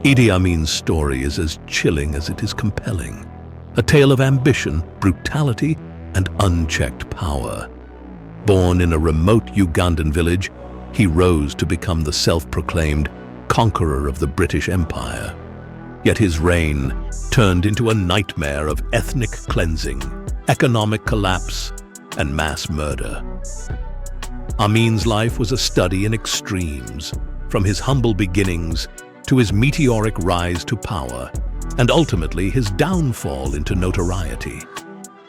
Idi Amin's story is as chilling as it is compelling. A tale of ambition, brutality, and unchecked power. Born in a remote Ugandan village, he rose to become the self-proclaimed conqueror of the British Empire. Yet his reign turned into a nightmare of ethnic cleansing, economic collapse, and mass murder. Amin's life was a study in extremes, from his humble beginnings to his meteoric rise to power, and ultimately his downfall into notoriety.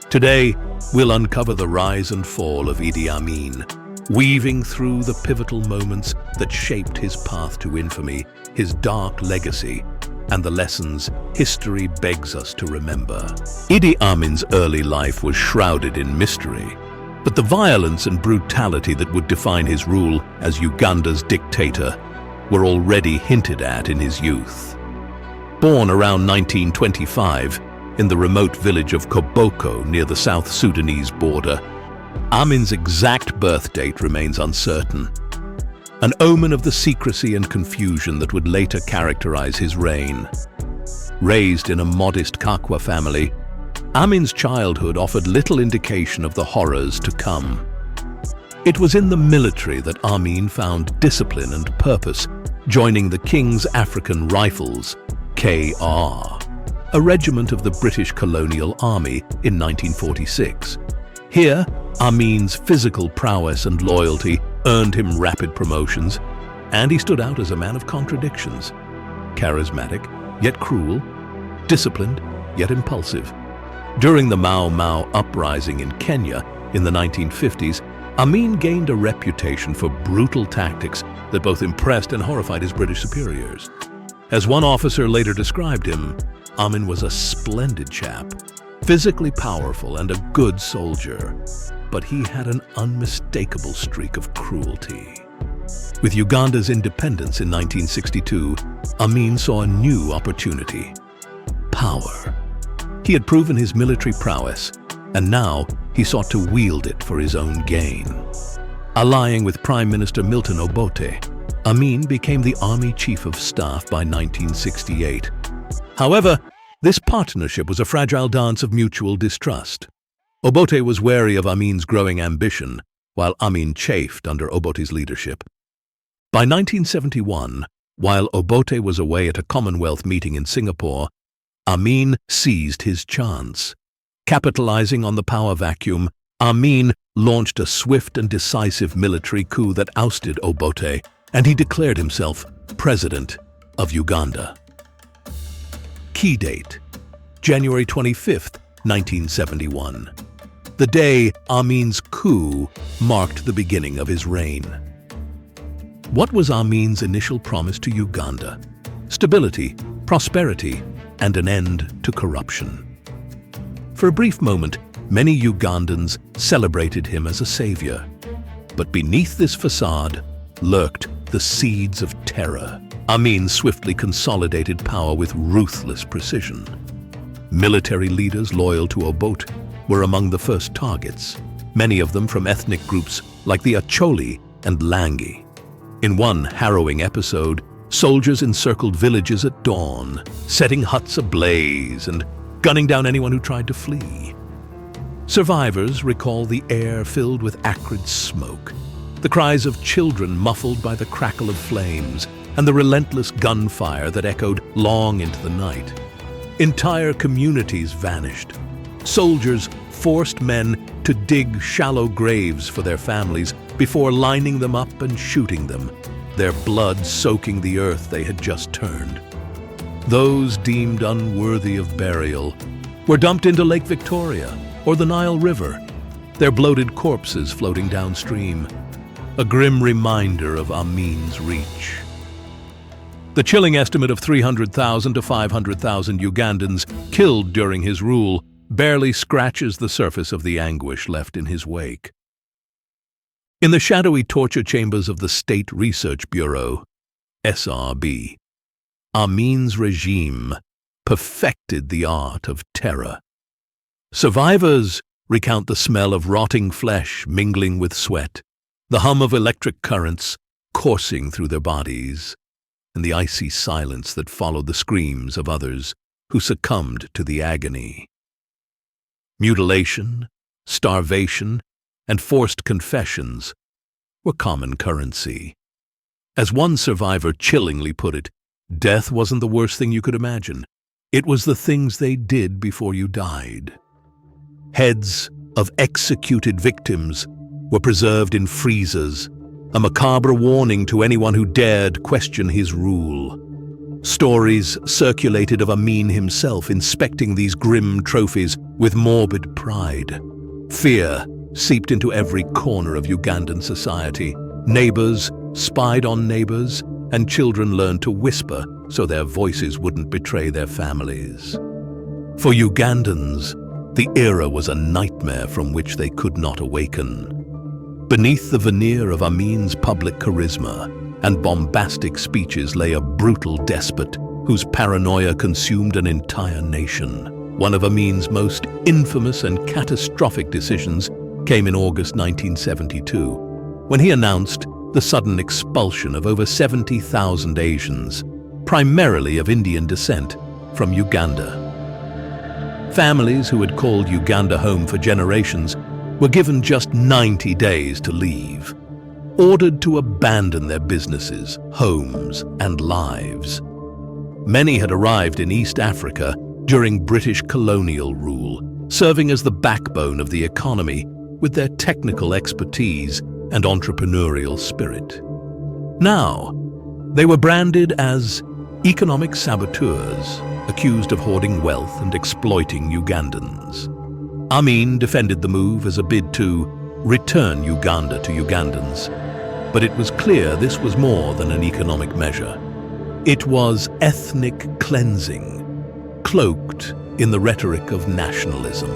Today, we'll uncover the rise and fall of Idi Amin, weaving through the pivotal moments that shaped his path to infamy, his dark legacy, and the lessons history begs us to remember. Idi Amin's early life was shrouded in mystery, but the violence and brutality that would define his rule as Uganda's dictator were already hinted at in his youth. Born around 1925 in the remote village of Koboko near the South Sudanese border, Amin's exact birth date remains uncertain, an omen of the secrecy and confusion that would later characterize his reign. Raised in a modest Kakwa family, Amin's childhood offered little indication of the horrors to come. It was in the military that Amin found discipline and purpose, joining the King's African Rifles, KR, a regiment of the British colonial army in 1946. Here, Amin's physical prowess and loyalty earned him rapid promotions, and he stood out as a man of contradictions. Charismatic, yet cruel, disciplined, yet impulsive. During the Mau Mau uprising in Kenya in the 1950s, Amin gained a reputation for brutal tactics that both impressed and horrified his British superiors. As one officer later described him, Amin was a splendid chap, physically powerful and a good soldier, but he had an unmistakable streak of cruelty. With Uganda's independence in 1962, Amin saw a new opportunity: power. He had proven his military prowess, and now he sought to wield it for his own gain. Allying with Prime Minister Milton Obote, Amin became the Army Chief of Staff by 1968. However, this partnership was a fragile dance of mutual distrust. Obote was wary of Amin's growing ambition, while Amin chafed under Obote's leadership. By 1971, while Obote was away at a Commonwealth meeting in Singapore, Amin seized his chance. Capitalizing on the power vacuum, Amin launched a swift and decisive military coup that ousted Obote, and he declared himself President of Uganda. Key date: January 25, 1971. The day Amin's coup marked the beginning of his reign. What was Amin's initial promise to Uganda? Stability, prosperity, and an end to corruption. For a brief moment, many Ugandans celebrated him as a savior. But beneath this facade lurked the seeds of terror. Amin swiftly consolidated power with ruthless precision. Military leaders loyal to Obote were among the first targets, many of them from ethnic groups like the Acholi and Langi. In one harrowing episode, soldiers encircled villages at dawn, setting huts ablaze and gunning down anyone who tried to flee. Survivors recall the air filled with acrid smoke, the cries of children muffled by the crackle of flames, and the relentless gunfire that echoed long into the night. Entire communities vanished. Soldiers forced men to dig shallow graves for their families before lining them up and shooting them, their blood soaking the earth they had just turned. Those deemed unworthy of burial were dumped into Lake Victoria or the Nile River, their bloated corpses floating downstream, a grim reminder of Amin's reach. The chilling estimate of 300,000 to 500,000 Ugandans killed during his rule barely scratches the surface of the anguish left in his wake. In the shadowy torture chambers of the State Research Bureau, SRB, Amin's regime perfected the art of terror. Survivors recount the smell of rotting flesh mingling with sweat, the hum of electric currents coursing through their bodies, and the icy silence that followed the screams of others who succumbed to the agony. Mutilation, starvation, and forced confessions were common currency. As one survivor chillingly put it, death wasn't the worst thing you could imagine. It was the things they did before you died. Heads of executed victims were preserved in freezers, a macabre warning to anyone who dared question his rule. Stories circulated of Amin himself inspecting these grim trophies with morbid pride. Fear seeped into every corner of Ugandan society. Neighbors spied on neighbors, and children learned to whisper so their voices wouldn't betray their families. For Ugandans, the era was a nightmare from which they could not awaken. Beneath the veneer of Amin's public charisma and bombastic speeches lay a brutal despot whose paranoia consumed an entire nation. One of Amin's most infamous and catastrophic decisions came in August 1972, when he announced the sudden expulsion of over 70,000 Asians, primarily of Indian descent, from Uganda. Families who had called Uganda home for generations were given just 90 days to leave, ordered to abandon their businesses, homes, and lives. Many had arrived in East Africa during British colonial rule, serving as the backbone of the economy with their technical expertise and entrepreneurial spirit. Now, they were branded as economic saboteurs, accused of hoarding wealth and exploiting Ugandans. Amin defended the move as a bid to return Uganda to Ugandans, but it was clear this was more than an economic measure. It was ethnic cleansing, cloaked in the rhetoric of nationalism.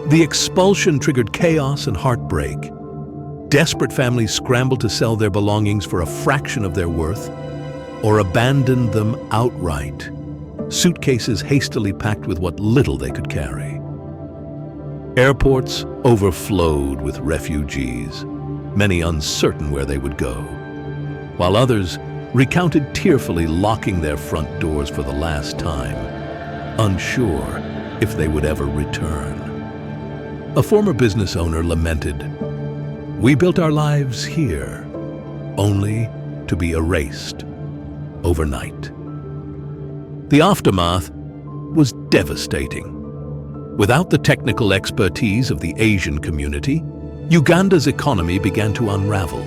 The expulsion triggered chaos and heartbreak. Desperate families scrambled to sell their belongings for a fraction of their worth or abandoned them outright, suitcases hastily packed with what little they could carry. Airports overflowed with refugees, many uncertain where they would go, while others recounted tearfully locking their front doors for the last time, unsure if they would ever return. A former business owner lamented, "We built our lives here, only to be erased overnight." The aftermath was devastating. Without the technical expertise of the Asian community, Uganda's economy began to unravel.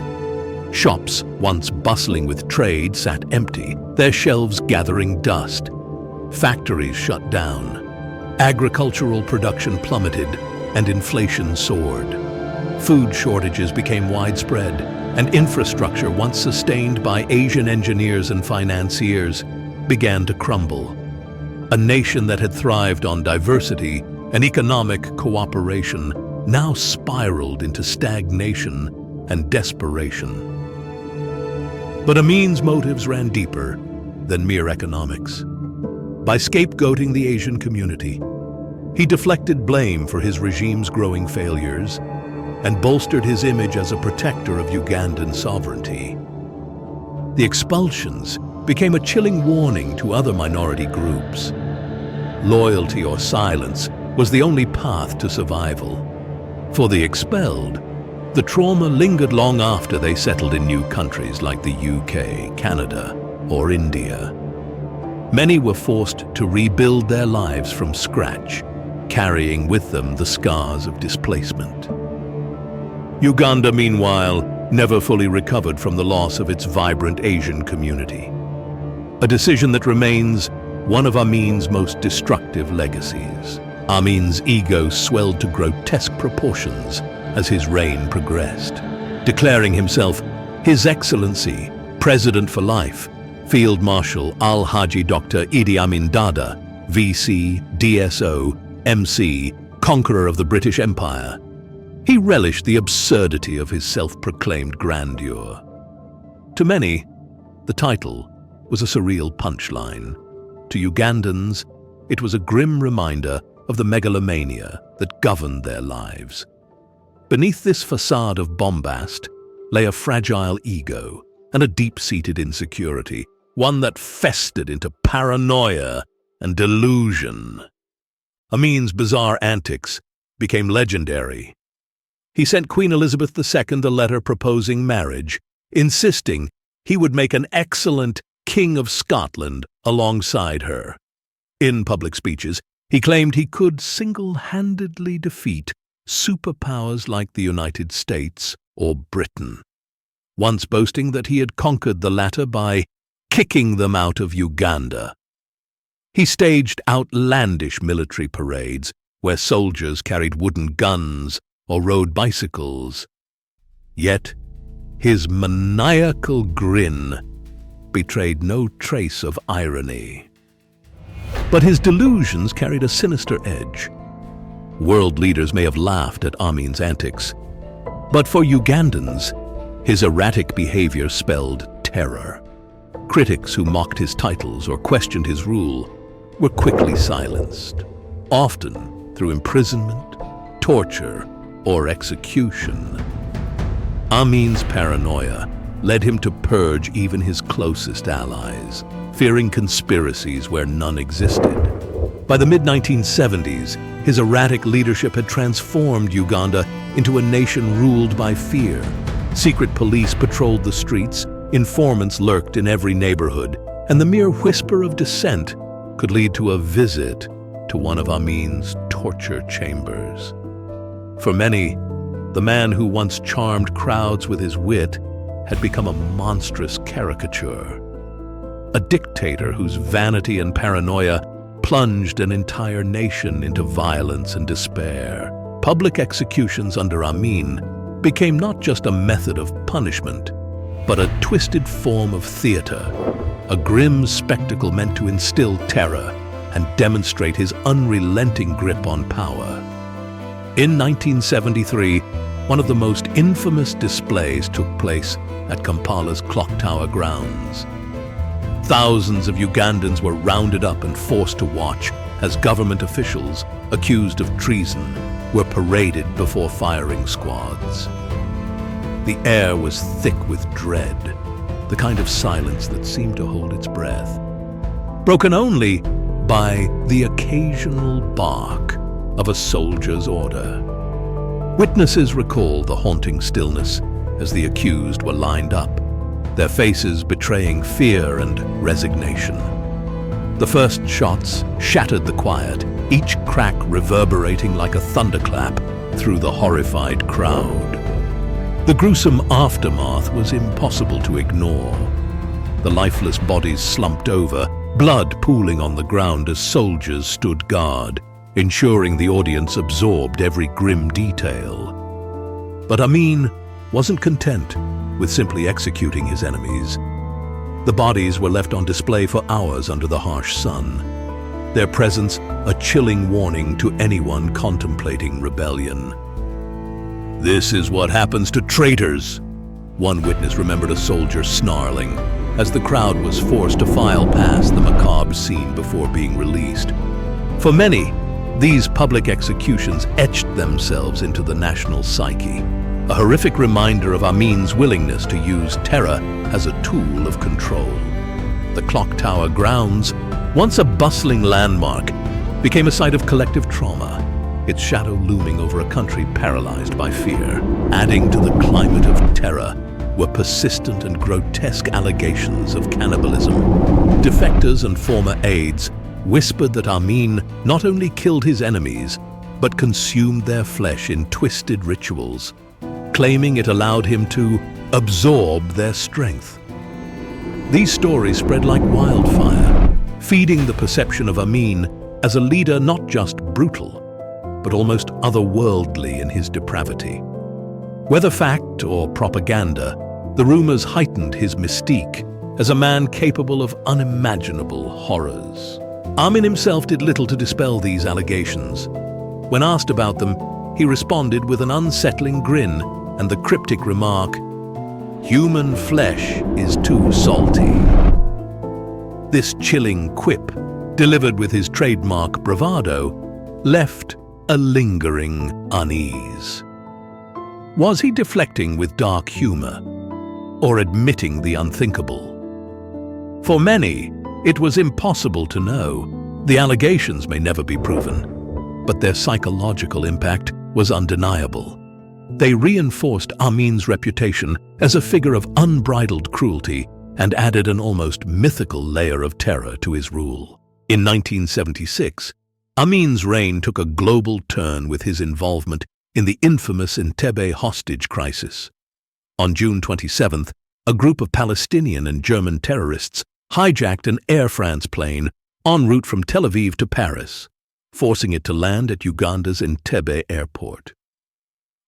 Shops, once bustling with trade, sat empty, their shelves gathering dust. Factories shut down. Agricultural production plummeted, and inflation soared. Food shortages became widespread, and infrastructure once sustained by Asian engineers and financiers began to crumble. A nation that had thrived on diversity and economic cooperation now spiraled into stagnation and desperation. But Amin's motives ran deeper than mere economics. By scapegoating the Asian community, he deflected blame for his regime's growing failures and bolstered his image as a protector of Ugandan sovereignty. The expulsions became a chilling warning to other minority groups. Loyalty or silence was the only path to survival. For the expelled, the trauma lingered long after they settled in new countries like the UK, Canada, or India. Many were forced to rebuild their lives from scratch, carrying with them the scars of displacement. Uganda, meanwhile, never fully recovered from the loss of its vibrant Asian community. A decision that remains one of Amin's most destructive legacies. Amin's ego swelled to grotesque proportions as his reign progressed, declaring himself His Excellency, President for Life, Field Marshal Al-Haji Dr. Idi Amin Dada, VC, DSO, MC, conqueror of the British Empire. He relished the absurdity of his self-proclaimed grandeur. To many, the title was a surreal punchline. To Ugandans, it was a grim reminder of the megalomania that governed their lives. Beneath this facade of bombast lay a fragile ego and a deep-seated insecurity one that festered into paranoia and delusion. Amin's bizarre antics became legendary. He sent Queen Elizabeth II a letter proposing marriage, insisting he would make an excellent King of Scotland alongside her. In public speeches, he claimed he could single-handedly defeat superpowers like the United States or Britain, once boasting that he had conquered the latter by kicking them out of Uganda. He staged outlandish military parades where soldiers carried wooden guns or rode bicycles. Yet, his maniacal grin betrayed no trace of irony. But his delusions carried a sinister edge. World leaders may have laughed at Amin's antics, but for Ugandans, his erratic behavior spelled terror. Critics who mocked his titles or questioned his rule were quickly silenced, often through imprisonment, torture, or execution. Amin's paranoia led him to purge even his closest allies, fearing conspiracies where none existed. By the mid-1970s, his erratic leadership had transformed Uganda into a nation ruled by fear. Secret police patrolled the streets, informants lurked in every neighborhood, and the mere whisper of dissent could lead to a visit to one of Amin's torture chambers. For many, the man who once charmed crowds with his wit had become a monstrous caricature. A dictator whose vanity and paranoia plunged an entire nation into violence and despair. Public executions under Amin became not just a method of punishment, but a twisted form of theater, a grim spectacle meant to instill terror and demonstrate his unrelenting grip on power. In 1973, one of the most infamous displays took place at Kampala's Clock Tower grounds. Thousands of Ugandans were rounded up and forced to watch as government officials, accused of treason, were paraded before firing squads. The air was thick with dread, the kind of silence that seemed to hold its breath, broken only by the occasional bark of a soldier's order. Witnesses recall the haunting stillness as the accused were lined up, their faces betraying fear and resignation. The first shots shattered the quiet, each crack reverberating like a thunderclap through the horrified crowd. The gruesome aftermath was impossible to ignore. The lifeless bodies slumped over, blood pooling on the ground as soldiers stood guard, ensuring the audience absorbed every grim detail. But Amin wasn't content with simply executing his enemies. The bodies were left on display for hours under the harsh sun, their presence a chilling warning to anyone contemplating rebellion. "This is what happens to traitors," one witness remembered a soldier snarling as the crowd was forced to file past the macabre scene before being released. For many, these public executions etched themselves into the national psyche, a horrific reminder of Amin's willingness to use terror as a tool of control. The Clock Tower grounds, once a bustling landmark, became a site of collective trauma, its shadow looming over a country paralyzed by fear. Adding to the climate of terror were persistent and grotesque allegations of cannibalism. Defectors and former aides whispered that Amin not only killed his enemies, but consumed their flesh in twisted rituals, claiming it allowed him to absorb their strength. These stories spread like wildfire, feeding the perception of Amin as a leader not just brutal, but almost otherworldly in his depravity. Whether fact or propaganda, the rumors heightened his mystique as a man capable of unimaginable horrors. Amin himself did little to dispel these allegations. When asked about them, he responded with an unsettling grin and the cryptic remark, "Human flesh is too salty." This chilling quip, delivered with his trademark bravado, left a lingering unease. Was he deflecting with dark humor, or admitting the unthinkable? For many, it was impossible to know. The allegations may never be proven, but their psychological impact was undeniable. They reinforced Amin's reputation as a figure of unbridled cruelty and added an almost mythical layer of terror to his rule. In 1976, Amin's reign took a global turn with his involvement in the infamous Entebbe hostage crisis. On June 27th, a group of Palestinian and German terrorists hijacked an Air France plane en route from Tel Aviv to Paris, forcing it to land at Uganda's Entebbe airport.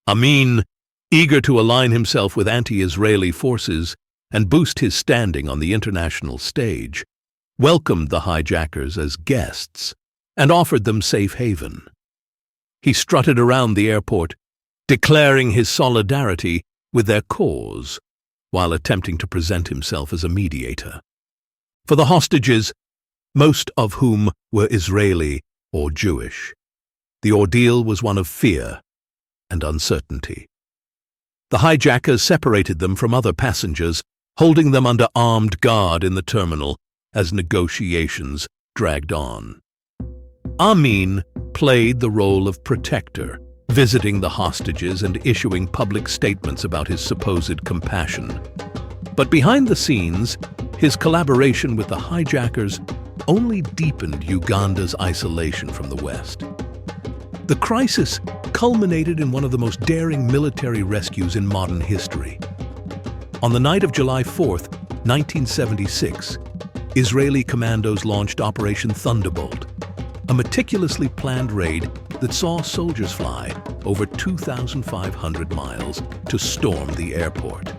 Amin, eager to align himself with anti-Israeli forces and boost his standing on the international stage, welcomed the hijackers as guests and offered them safe haven. He strutted around the airport, declaring his solidarity with their cause while attempting to present himself as a mediator. For the hostages, most of whom were Israeli or Jewish, the ordeal was one of fear and uncertainty. The hijackers separated them from other passengers, holding them under armed guard in the terminal as negotiations dragged on. Amin played the role of protector, visiting the hostages and issuing public statements about his supposed compassion. But behind the scenes, his collaboration with the hijackers only deepened Uganda's isolation from the West. The crisis culminated in one of the most daring military rescues in modern history. On the night of July 4th, 1976, Israeli commandos launched Operation Thunderbolt, a meticulously planned raid that saw soldiers fly over 2,500 miles to storm the airport.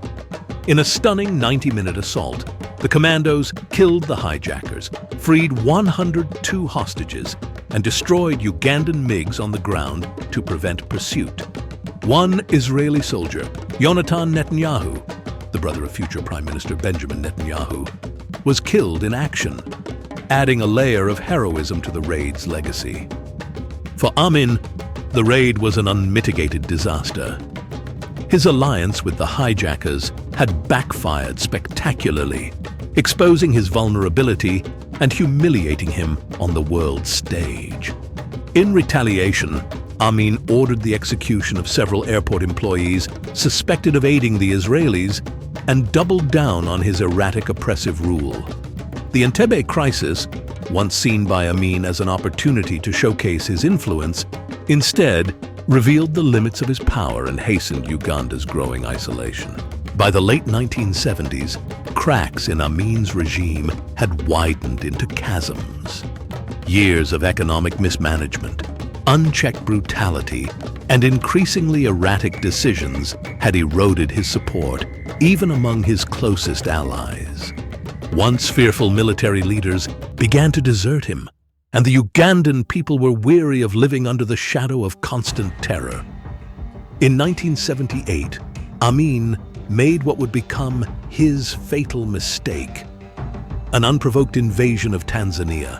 In a stunning 90-minute assault, the commandos killed the hijackers, freed 102 hostages, and destroyed Ugandan MiGs on the ground to prevent pursuit. One Israeli soldier, Yonatan Netanyahu, the brother of future Prime Minister Benjamin Netanyahu, was killed in action, adding a layer of heroism to the raid's legacy. For Amin, the raid was an unmitigated disaster. His alliance with the hijackers had backfired spectacularly, exposing his vulnerability and humiliating him on the world stage. In retaliation, Amin ordered the execution of several airport employees suspected of aiding the Israelis and doubled down on his erratic, oppressive rule. The Entebbe crisis, once seen by Amin as an opportunity to showcase his influence, instead revealed the limits of his power and hastened Uganda's growing isolation. By the late 1970s, cracks in Amin's regime had widened into chasms. Years of economic mismanagement, unchecked brutality, and increasingly erratic decisions had eroded his support, even among his closest allies. Once fearful military leaders began to desert him, and the Ugandan people were weary of living under the shadow of constant terror. In 1978, Amin made what would become his fatal mistake: an unprovoked invasion of Tanzania.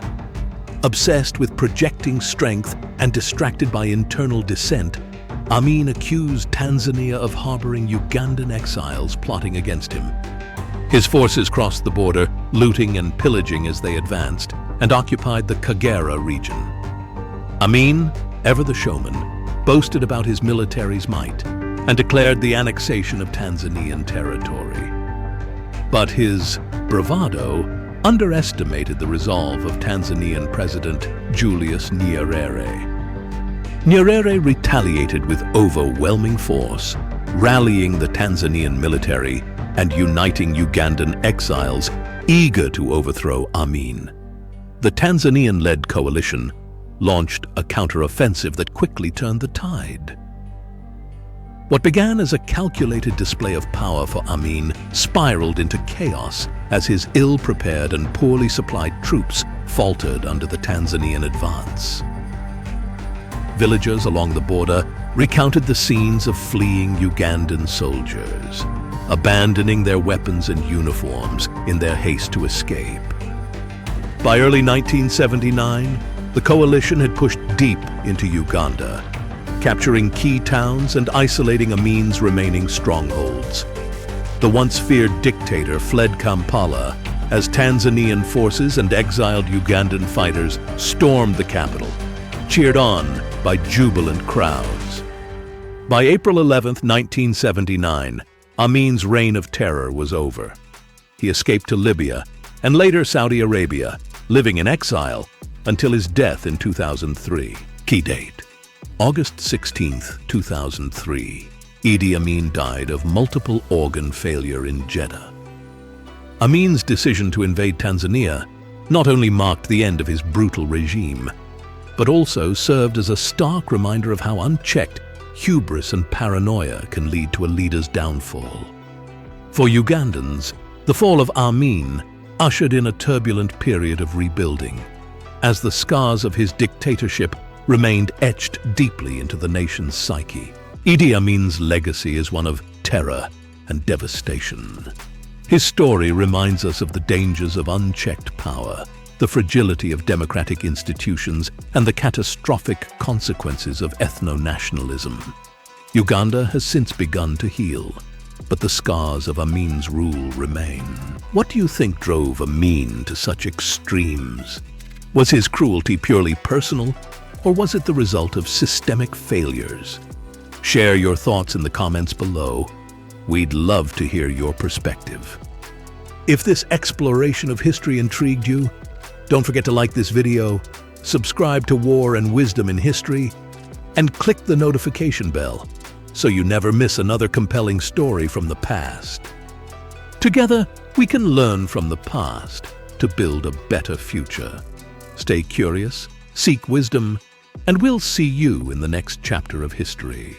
Obsessed with projecting strength and distracted by internal dissent, Amin accused Tanzania of harboring Ugandan exiles plotting against him. His forces crossed the border, looting and pillaging as they advanced, and occupied the Kagera region. Amin, ever the showman, boasted about his military's might and declared the annexation of Tanzanian territory. But his bravado underestimated the resolve of Tanzanian President Julius Nyerere. Nyerere retaliated with overwhelming force, rallying the Tanzanian military and uniting Ugandan exiles eager to overthrow Amin. The Tanzanian-led coalition launched a counter-offensive that quickly turned the tide. What began as a calculated display of power for Amin spiraled into chaos as his ill-prepared and poorly supplied troops faltered under the Tanzanian advance. Villagers along the border recounted the scenes of fleeing Ugandan soldiers, abandoning their weapons and uniforms in their haste to escape. By early 1979, the coalition had pushed deep into Uganda, capturing key towns and isolating Amin's remaining strongholds. The once feared dictator fled Kampala, as Tanzanian forces and exiled Ugandan fighters stormed the capital, cheered on by jubilant crowds. By April 11, 1979, Amin's reign of terror was over. He escaped to Libya and later Saudi Arabia, living in exile until his death in 2003. Key date: August 16, 2003. Idi Amin died of multiple organ failure in Jeddah. Amin's decision to invade Tanzania not only marked the end of his brutal regime, but also served as a stark reminder of how unchecked hubris and paranoia can lead to a leader's downfall. For Ugandans, the fall of Amin ushered in a turbulent period of rebuilding, as the scars of his dictatorship remained etched deeply into the nation's psyche. Idi Amin's legacy is one of terror and devastation. His story reminds us of the dangers of unchecked power, the fragility of democratic institutions, and the catastrophic consequences of ethno-nationalism. Uganda has since begun to heal, but the scars of Amin's rule remain. What do you think drove Amin to such extremes? Was his cruelty purely personal, or was it the result of systemic failures? Share your thoughts in the comments below. We'd love to hear your perspective. If this exploration of history intrigued you, don't forget to like this video, subscribe to War and Wisdom in History, and click the notification bell so you never miss another compelling story from the past. Together, we can learn from the past to build a better future. Stay curious, seek wisdom, and we'll see you in the next chapter of history.